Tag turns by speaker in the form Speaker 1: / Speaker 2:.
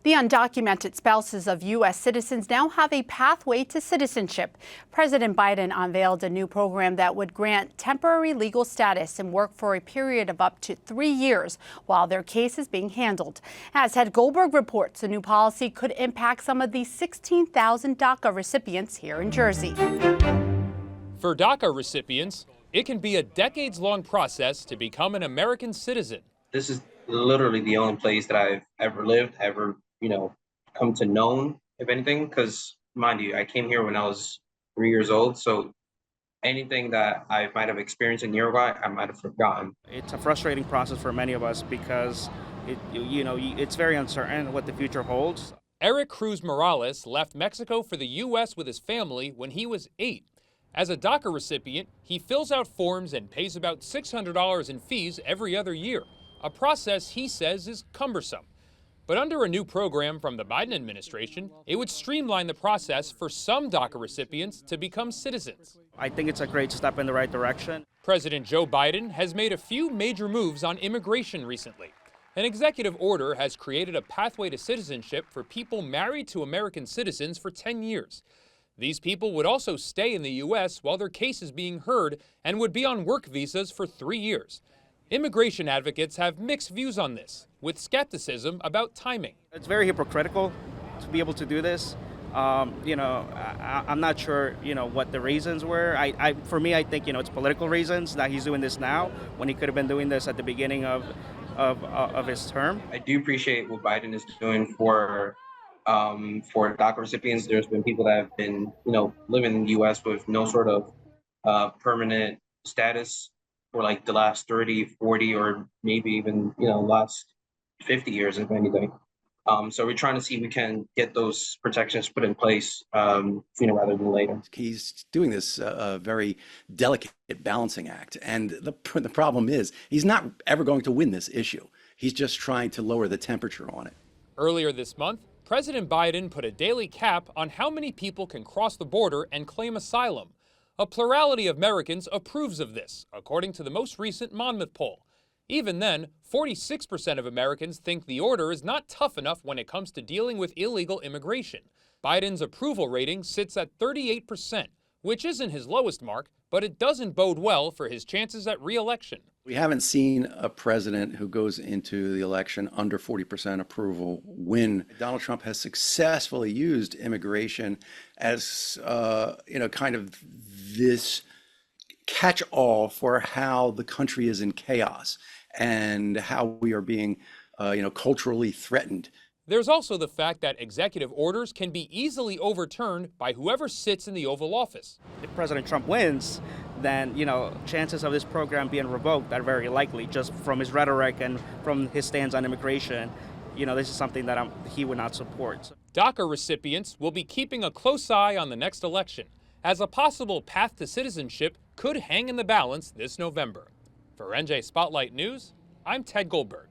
Speaker 1: The undocumented spouses of U.S. citizens now have a pathway to citizenship. President Biden unveiled a new program that would grant temporary legal status and work for a period of up to 3 years while their case is being handled. As Ted Goldberg reports, the new policy could impact some of the 16,000 DACA recipients here in Jersey.
Speaker 2: For DACA recipients, it can be a decades-long process to become an American citizen.
Speaker 3: This is literally the only place that I've ever lived, come to know, if anything, because mind you, I came here when I was 3 years old. So anything that I might have experienced in Uruguay, I might have forgotten.
Speaker 4: It's a frustrating process for many of us because it's very uncertain what the future holds.
Speaker 2: Eric Cruz Morales left Mexico for the U.S. with his family when he was 8. As a DACA recipient, he fills out forms and pays about $600 in fees every other year, a process he says is cumbersome. But under a new program from the Biden administration, it would streamline the process for some DACA recipients to become citizens.
Speaker 4: I think it's a great step in the right direction.
Speaker 2: President Joe Biden has made a few major moves on immigration recently. An executive order has created a pathway to citizenship for people married to American citizens for 10 years. These people would also stay in the U.S. while their case is being heard and would be on work visas for 3 years. Immigration advocates have mixed views on this, with skepticism about timing.
Speaker 4: It's very hypocritical to be able to do this. I'm not sure, what the reasons were. For me, I think, it's political reasons that he's doing this now when he could have been doing this at the beginning of his term.
Speaker 3: I do appreciate what Biden is doing for DACA recipients. There's been people that have been, living in the U.S. with no sort of permanent status for like the last 30, 40, or maybe even, last 50 years, if anything. So we're trying to see if we can get those protections put in place, rather than later.
Speaker 5: He's doing this very delicate balancing act. And the problem is he's not ever going to win this issue. He's just trying to lower the temperature on it.
Speaker 2: Earlier this month, President Biden put a daily cap on how many people can cross the border and claim asylum. A plurality of Americans approves of this, according to the most recent Monmouth poll. Even then, 46% of Americans think the order is not tough enough when it comes to dealing with illegal immigration. Biden's approval rating sits at 38%, which isn't his lowest mark, but it doesn't bode well for his chances at re-election.
Speaker 5: We haven't seen a president who goes into the election under 40% approval win. Donald Trump has successfully used immigration as, kind of this catch-all for how the country is in chaos and how we are being, culturally threatened.
Speaker 2: There's also the fact that executive orders can be easily overturned by whoever sits in the Oval Office.
Speaker 4: If President Trump wins, then, chances of this program being revoked are very likely just from his rhetoric and from his stance on immigration. This is something that he would not support.
Speaker 2: DACA recipients will be keeping a close eye on the next election, as a possible path to citizenship could hang in the balance this November. For NJ Spotlight News, I'm Ted Goldberg.